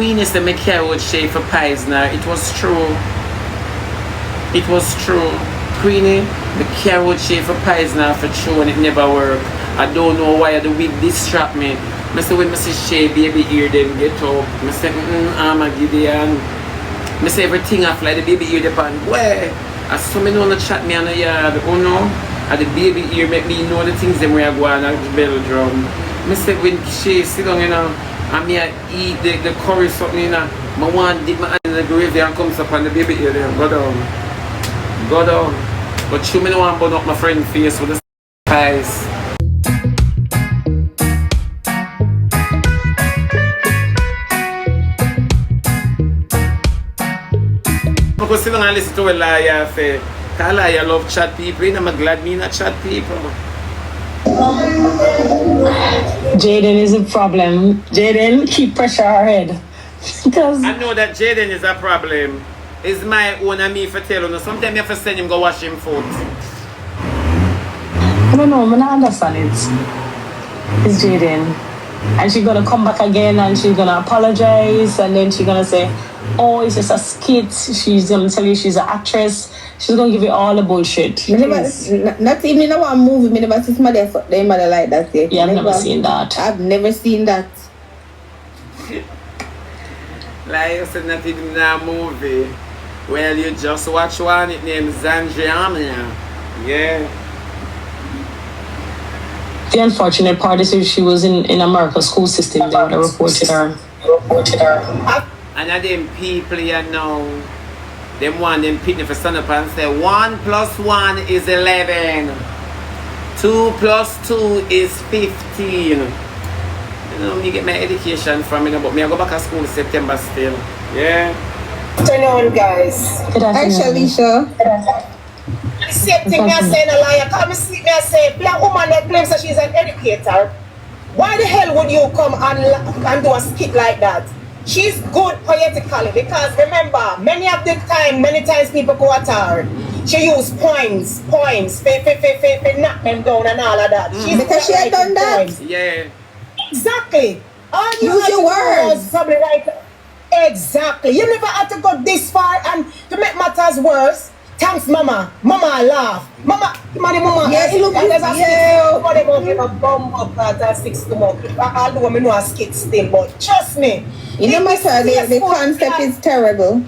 Queeny said me carry with Shay for pies now. It was true. It was true. Queeny, me carry with Shay for pies now for true and it never worked. I don't know why the wig distract me. I say when I see Shay, baby ear them get up. I say, I'm a Gideon. I say everything off like the baby ear depend. Where? As some me know no chat me on the yard. Oh no. And the baby ear make me know the things them where I go on at the bell drum. I say when Shay sit down, you know, and me I eat the curry something, you know, I want to dip my hand in the gravy and comes up on the baby ear there. Go down. Go down. But you me no want to burn up my friend's face with the pies. I sit down and listen to a liar say, I love chat people, and I'm glad me not chat people. Jaden is a problem. Jaden, keep pressure on her head. Because I know that Jaden is a problem. It's my own and me for tell you. Sometimes you have to send him go wash him foot. I don't know, I don't understand it. It's Jaden. And she's gonna come back again and she's gonna apologize and then she's gonna say, oh, it's just a skit. She's gonna tell you she's an actress. She's gonna give you all the bullshit. Not even in one movie, I never see somebody their mother like that yet. Yeah, I've never seen that. I've never seen that. Like you said, not even in a movie. Well, you just watch one, it named Zanjiamia. Yeah. The unfortunate part is if she was in America's school system, they would have reported her. And of them people you know, them one them pick for stand up and say 1 + 1 is 11. 2 + 2 is 15. You know, me get my education from it, but me I go back to school in September still. Yeah. Good afternoon, guys. Good Hi, afternoon. Shalisha. The same thing me I say in a liar. Come see me I say, black woman that claims that she's an educator. Why the hell would you come and do a skit like that? She's good poetically because remember, many times people go at her. She used poems, knock them down and all of that. She's Because she had done that. poems. Yeah. Exactly. All you Use had your to do was words. probably write. Exactly. You never had to go this far, and to make matters worse, thanks, Mama. Mama laugh. Mama. Yeah, it look and there's a yeah. skit. Nobody gonna give a bomb up that 6 to month. Although I know a skit still, but trust me. You know, matter, the concept is terrible.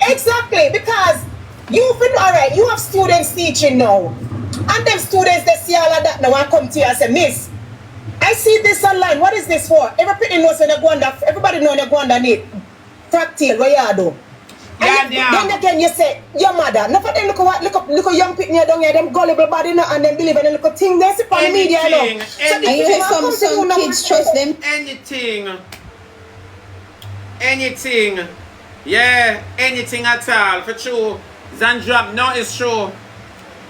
Exactly, because you've been alright, you have students teaching now. And them students they see all of that now and come to you and say, Miss, I see this online, what is this for? Everybody knows when they go under, everybody knows when they go underneath. Fractal, what you do? And then again you say, your mother, no for them look at young people down here, them gullible body now and them believe in a little thing they see on the media now. So And you hear some kids trust them. Anything. Yeah, anything at all, for true. Zandrop, no, it's true.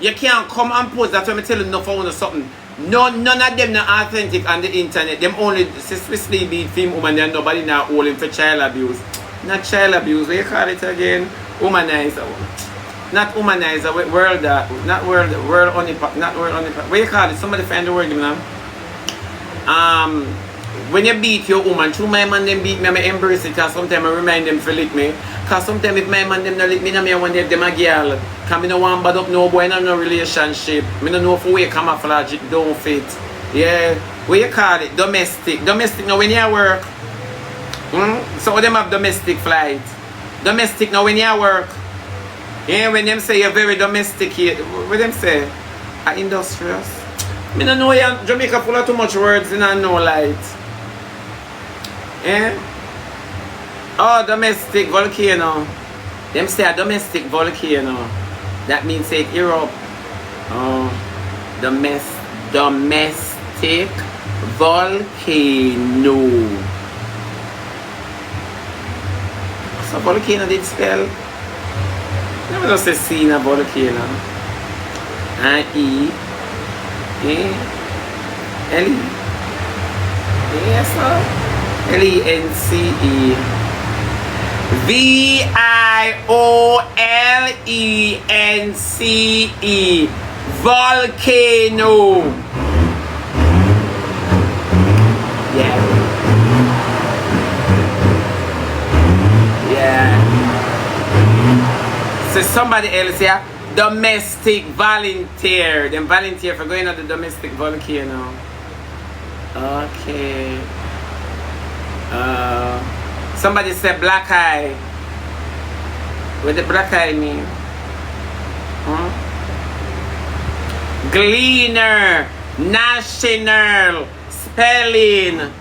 You can't come and post that when I tell you no for something. No, none of them are authentic on the internet. Them only suspiciously be film woman and nobody now holding for child abuse. Not child abuse, what you call it again? Womanizer. Not womanizer, world only, not world only. What you call it? Somebody find the word, you know? When you beat your woman, through my man them beat me, I embrace it, because sometimes I remind them to lick me. Because sometimes if my man them not lick me, I want them a girl. Because I don't want bad up no boy, no relationship. I don't know if way camouflage it don't fit. Yeah, what you call it? Domestic. Domestic now when you work. So them have domestic flight. Domestic now when you work. Yeah, when them say you're very domesticated, what them say? Industrious. I don't know, Jamaica full of too much words and I know light. Yeah? Oh, domestic volcano. Them say a domestic volcano. That means take Europe. Oh, domestic volcano. So volcano did spell. Let me just say C in a volcano. I-E. L-E. Yes, sir. L-E-N-C-E. V-I-O-L-E-N-C-E. Volcano. Yeah. So somebody else here, domestic volunteer. Them volunteer for going on the domestic volcano. Okay. Somebody said black eye. What the black eye mean? Gleaner, national, spelling,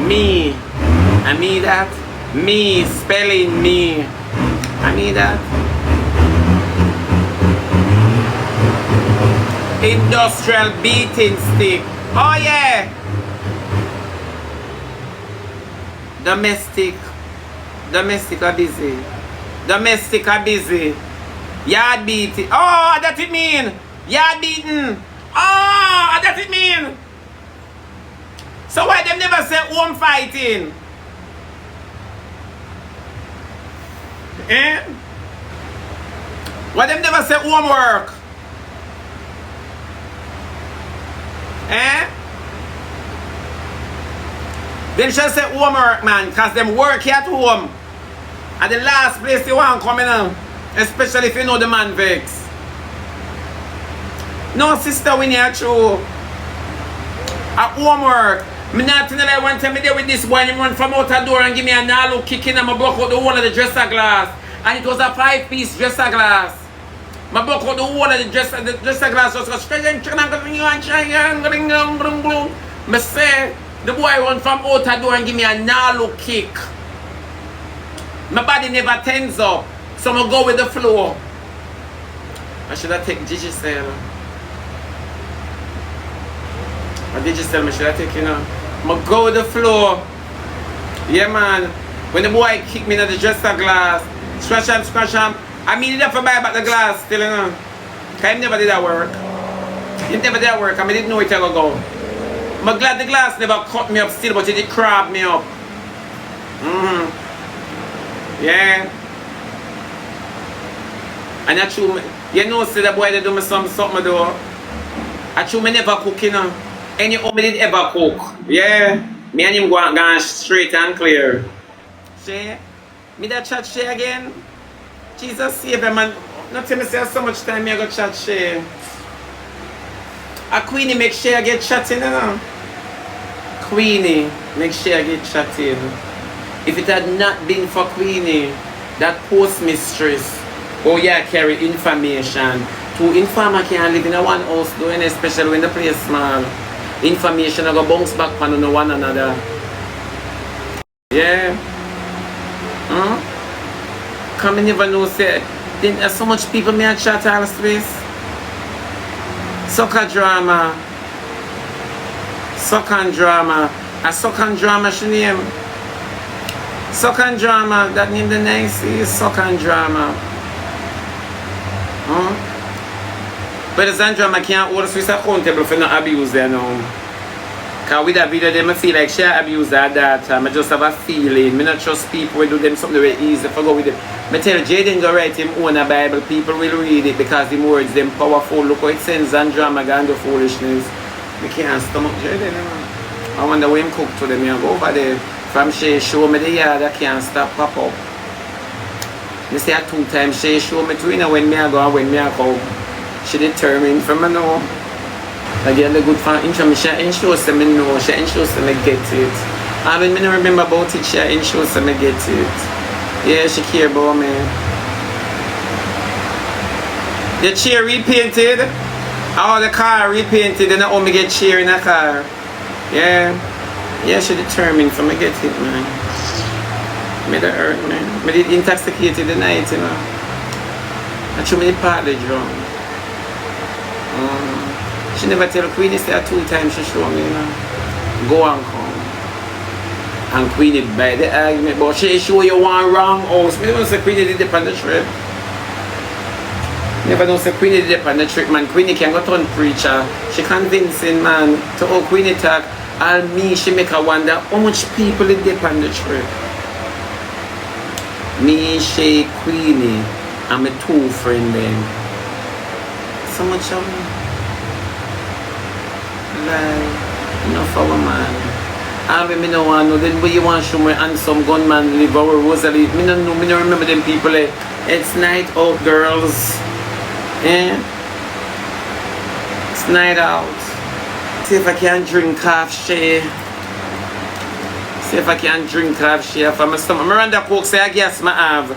me. I mean that. Me, spelling me. I mean that. Industrial beating stick. Oh yeah. Domestic are busy. Domestic are busy. Yard beating. Oh, that it mean. Yard beating. Oh, that it mean. So why them never say home fighting? Eh? Why them never say homework? Eh? Them should say homework, man, because them work at home. At the last place they want coming on. Especially if you know the man vex. No, sister, we need true. At homework. Me not tell you one time me there with this boy and he run from out the door and give me a nalu kicking and I broke out the whole of the dresser glass. And it was a 5-piece dresser glass. I broke out the whole of the dresser glass just go straight and me say the boy run from out the door and give me a nalu kick. My body never tens up. So I'm go with the flow. I should have taken Digicel. Or Digicel, I should have taken, you know. I'm go with the flow. Yeah, man. When the boy kicked me in the dresser glass, scratch him. I mean, he never buy back the glass still, you know. Because he never did that work. He never did that work. I mean, didn't know it ever go. I'm glad the glass never cut me up still, but it did crab me up. Yeah. And I true, you know, see the boy they do me something do. I true me never cook, you know. Any home me did ever cook. Yeah. Me and him go straight and clear. Shay, me that chat Shay again. Jesus save him, man. Not tell me say so much time me I go chat Shay. A Queeny make Shay get chatting, you know. Queeny make Shay get chatting. If it had not been for Queeny, that post mistress, oh yeah, carry information. Two informer can live in a one house doing, especially when the place small. Information I go bounce back on one another. Yeah. Come and never know say then there's so much people may chat all space. Soccer drama. Soccer drama. A soccer drama she name. Soccer drama, that name the nice is soccer drama. But the Sandra can't hold Swiss accountable for not abuse there now. Because with that video, they might feel like she abused her data. I just have a feeling. I not trust people who do them something very easy for go with it. I tell Jaden go write him own a Bible. People will read it because the words them powerful. Look how it sends Sandra and the foolishness. I can't stomach Jaden. I wonder where him cook to them. I go over there. From Shay show me the yard, I can't stop pop up. I say 2 times Shay show me 2, you know, when me I go and when me I come. She determined from me know. I get the good fan intro, she ensures me know, she ensures me get it. I mean, I don't remember about it, she ensures me get it. Yeah, she care about me. The chair repainted, all the car repainted, and I only get chair in a car. Yeah. Yeah, she determined for me get it, man. Me the hurt, man. Me did intoxicated the night, you know. I show me the partly drunk. She never tell Queeny say 2 times she show me, you know. Go and come. And Queeny by the argument, but she show you one wrong house. Me don't say Queeny did it on the trip. Never don't say Queeny did it on the trip, man. Queeny can go turn preacher. She convincing, man, to all Queeny talk. And me, she make her wonder how much people did dip on the trip. Me, Shay, Queeny, and my 2 friends then. So much of me. Like, enough for a man. I mean, me no know then where you want to show me handsome gunman live our Rosalie. Me no know, me no remember them people It's night out, girls. Yeah. It's night out. See if I can drink half Shay. See if I can drink half Shay for my stomach. Miranda Coke say I guess I have.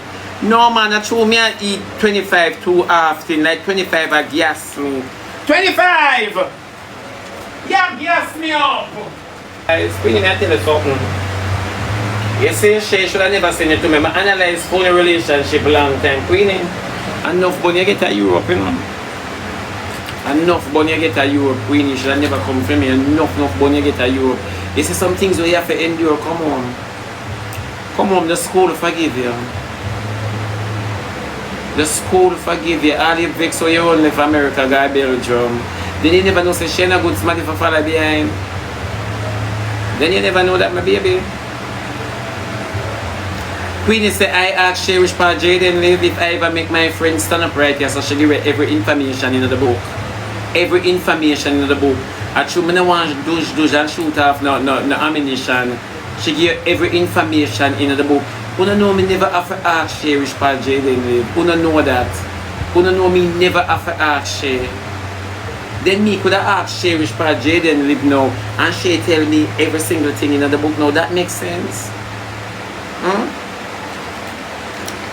No man, I told me I eat 25 too often. Like 25 I gas me. 25! Yeah, gas me up! It's Queeny, I tell you something. You see, Shay should have never seen it to me. I analyze phony relationship long time. Queeny, enough money you get to Europe, you know. Enough money you get to Europe, Queeny. You should have never come from me. Enough money you get to Europe. You see some things where you have to endure. Come on. Come on, the school forgive you. The school forgive you. All you vex so you only for America, guy Belgium. Then you never know say she not good smart if I follow behind. Then you never know that my baby. Queeny say I asked Shay which part Jaden live if I ever make my friend stand up right here, so she give her every information in the book. Every information in the book. I true me no want douche and shoot off no ammunition. She give every information in the book. Who don't know me never have to ask Shay which part Jaden live. Who don't know that? Who don't know me never have to ask Shay. Then me could have asked Shay which part Jaden live now and Shay tell me every single thing in the book now. That makes sense?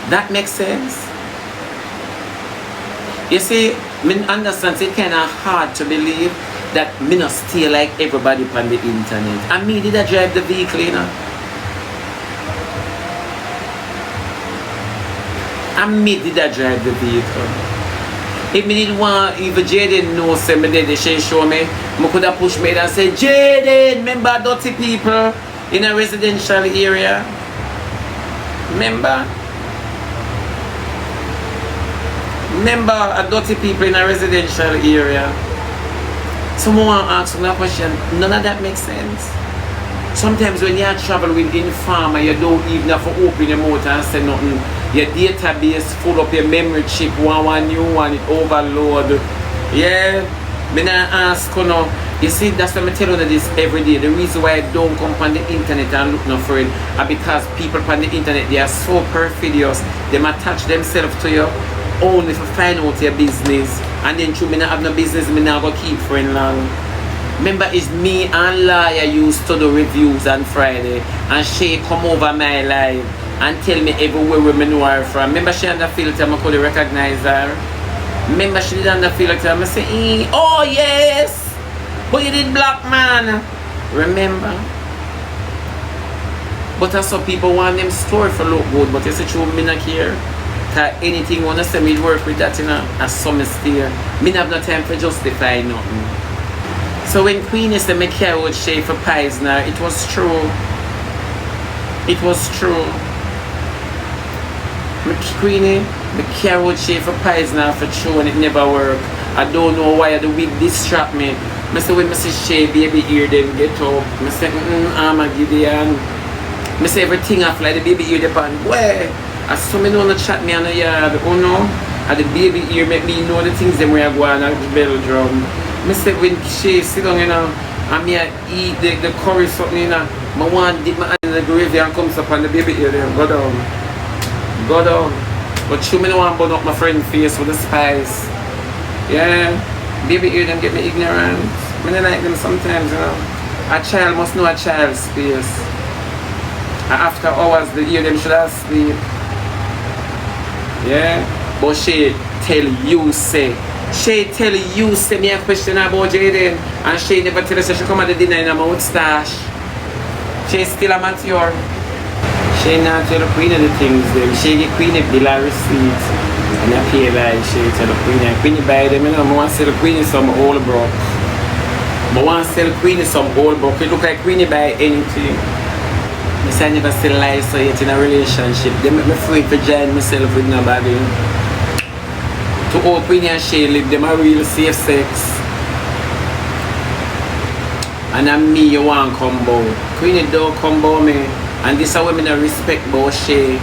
That makes sense? You see, me understand it's kind of hard to believe that me not stay like everybody on the internet. And me did I drive the vehicle, you know? And me did I drive the vehicle. If me didn't want, if Jaden knows say me did, she show me, I could have pushed me and say, Jaden, remember dirty people in a residential area? Remember a dirty people in a residential area. Someone asks me a question, none of that makes sense. Sometimes when you travel with Informer, you don't even have to open your mouth and say nothing. Your database full up your memory chip, one new one, it overload. Yeah, me not ask you know. You see, that's why I tell you this every day. The reason why I don't come on the internet and look no for it are because people on the internet, they are so perfidious. They attach themselves to you only to find out your business. And then through me not have no business, me not go keep friend long. Remember, it's me and Lawyer used to do reviews on Friday. And she come over my live and tell me everywhere where me know her from. Remember she under filter, I could recognize her. Remember she did under filter, I say, oh yes! But you did black man. Remember? But I saw people want them story for look good, but you see true, me not care. Cause anything wanna say me work with that, you know, as some steer. Me have no time for justify nothing. So when Queeny said me carry out Shay for pies now, it was true. It was true. Queeny, me carry out Shay for pies now for true and it never worked. I don't know why the wig distract me. I say when I see Shay baby ear then get up. I say I'm a Gideon. I say everything off like the baby ear depend. Where? As so me know chat me on the yard. Oh no. And the baby ear make me know the things them where I go on at the Belgium. I say when Shay sit down, you know, and me I eat the curry something, you know, I want to dip my hand in the gravy and comes up on the baby ear there. Go down. Go down. But you me don't want to burn up my friend's face with the spice. Yeah. Baby ear them get me ignorant. I don't like them sometimes, you know. A child must know a child's space. And after hours the ear them should have sleep. Yeah. But she tell you say me a question about Jaden and she never tell us she come at the dinner in a moustache. She still a mature. She not tell Queeny the things them. She get Queeny bill and receipt and I pay like she tell Queeny and Queeny buy them, you know. I want to sell Queeny some old broke. I want to sell Queeny some old broke. It look like Queeny buy anything. I say I never sell lies so yet in a relationship. They make me afraid to join myself with nobody. To all Queeny and Shay live, them a real safe sex. And I'm me you want combo. Queeny don't combo me. And this is why I respect about Shay.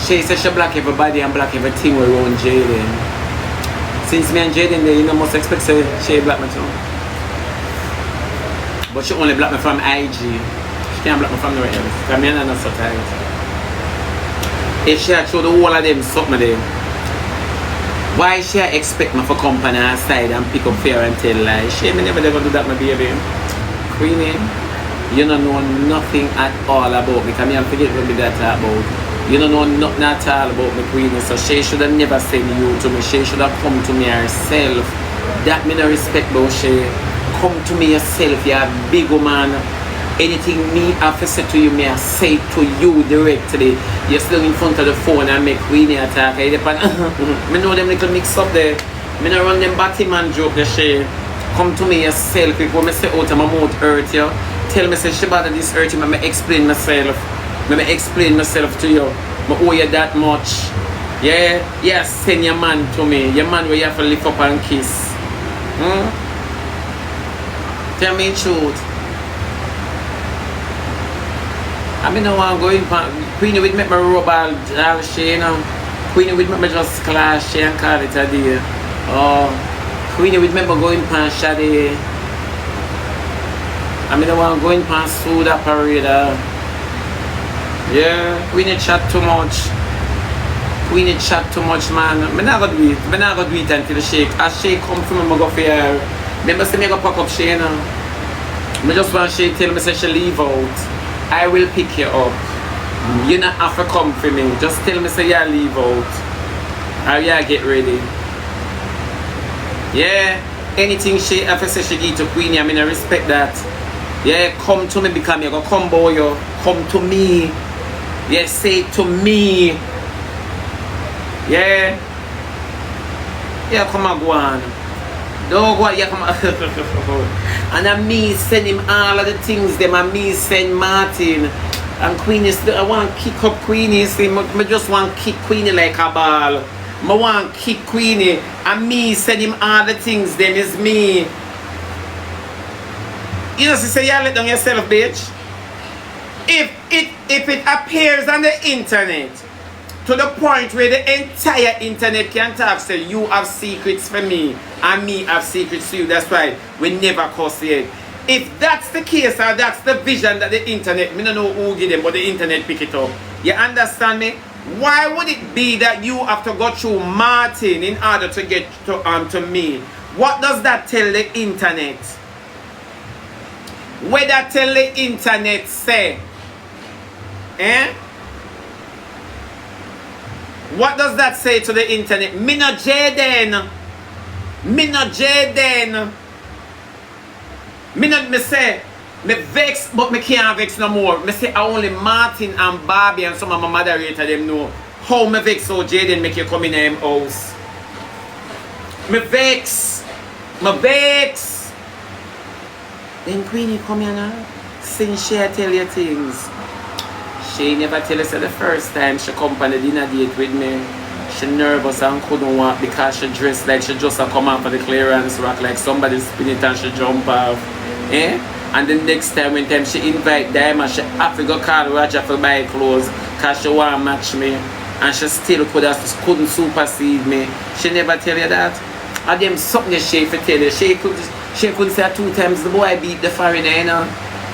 Shay says she block everybody and block everything around Jaden. Since me and Jaden there, you know, must expect say Shay block me too. But she only block me from IG. She can't block me from nowhere else. Because me and her not so tight. If she had showed the whole of them something there, why she expect me for company aside and pick up fear and tell lies? She me never do that, my baby. Queenie, you don't know nothing at all about me. Because I forget what me that about. You don't know nothing at all about me, Queenie. So she should have never sent you to me. She should have come to me herself. That me no respect about she. Come to me yourself, you're a big woman. Anything me have to say to you, may I say to you directly. You're still in front of the phone and make Queenie attack. I know them little mix up there. I don't run them Batman joke the shit. Come to me yourself. If I say out of my mouth hurt you, tell me say Shebada this hurt you, I explain myself. I explain myself to you. I owe you that much. Yeah? Yeah, send your man to me. Your man where you have to lift up and kiss. Tell me the truth. I mean, no one going for Queenie would make me rub all Shay, you know. Queenie would make me just clash Shay and call it a day. Oh, Queenie would make me going for Shady. I mean, no one going for soda parade. Yeah, Queenie chat too much. Queenie chat too much, man. I'm not going to do it. I'm not going to do it until Shay. As Shay come from me, I go for her. Remember, say me go pack up Shay now. I just want Shay tell me say she leave out. I will pick you up. You not have to come for me. Just tell me say you leave out. Or you get ready. Yeah. Anything she have to say she give to Queenie, I mean I respect that. Yeah, come to me because you go come boy you. Come to me. Yeah, say it to me. Yeah. Yeah, come and go on. Don't go, yeah, come on. And I me send him all of the things them, and me send Martin. And Queenie, I want to kick up Queenie. See, I just want to kick Queenie like a ball. I want to kick Queenie. And me send him all the things them is me. You know, say you let down yourself, bitch. If it appears on the internet, to the point where the entire internet can talk, say you have secrets for me and me have secrets to you. That's why we never cuss yet. If that's the case or that's the vision that the internet, me don't know who give them, but the internet pick it up. You understand me? Why would it be that you have to go through Martin in order to get to me? What does that tell the internet? What that tell the internet say? Eh? What does that say to the internet? Me no Jaden. Me no Jaden. Me say, me vex, but me can't vex no more. Me say only Martin and Barbie and some of my moderator them know how me vex so Jaden make you come in them house. Me vex. Me vex. Then Queenie come here now. Since she tell you things. She never tell us the first time she come on the dinner date with me. She nervous and couldn't walk because she dressed like she just come out for the clearance rack like somebody spin it and she jump off. Eh? And the next time when she invite Diamond, she have to go call Roger for buy clothes because she want to match me. And she still couldn't supersede me. She never tell you that. And them something she for tell you. She could say 2 times the boy beat the foreigner, you know.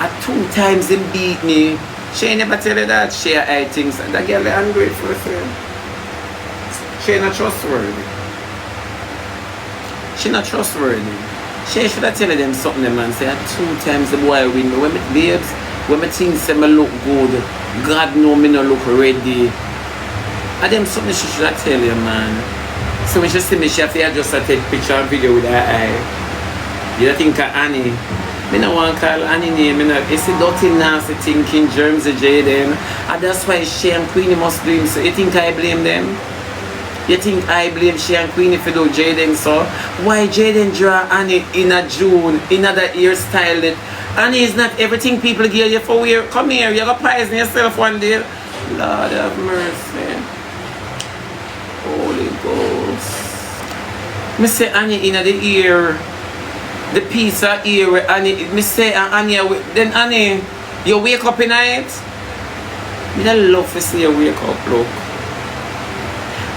And 2 times him beat me. She never tell you that. She hide things. And that girl is ungrateful for her. She not trustworthy. She not trustworthy. She should have tell them something, them man. Say 2 times the boy win me. When me babes, when me think say me look good, God know me no look ready. And them something she should have tell you, man. So when she see me, she have to just take picture and video with her eye. You don't think of Annie? Me no want to call Annie name. It's a dirty nasty thinking germs of Jaden. And that's why Shay and Queenie must do him. So you think I blame them? You think I blame Shay and Queenie for do Jaden so? Why Jaden draw Annie in a June, in another hairstyle that Annie is not everything people give you for wear. Come here, you're gonna poison yourself one day. Lord have mercy. Holy Ghost. Me say Annie in the ear. The piece of ear where Annie, me say Annie, then Annie, you wake up in night? Me don't love to see you wake up, look.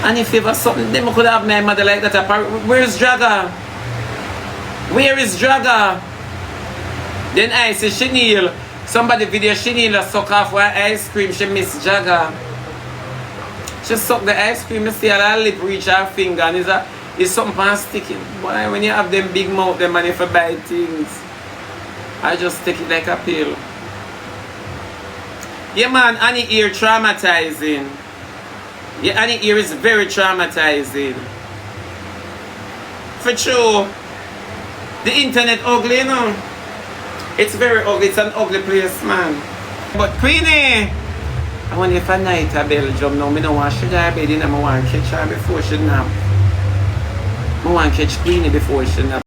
And if you have something, then I could have my mother like that. Where is Draga? Where is Draga? Then I say Chenille. Somebody video Chenille suck off one ice cream, she miss Draga. Just suck the ice cream, you see her lip reach her finger and it's something pan sticking. Boy, when you have them big mouth, them money for buy things. I just take it like a pill. Yeah man, Annie ear traumatizing. Yeah, Annie ear is very traumatizing. For sure. The internet ugly, you know. It's very ugly, it's an ugly place, man. But Queeny, I wonder if a night a Belgium now, I don't want to die bed, I want to catch her before she nap. I want to catch Queeny before she nap.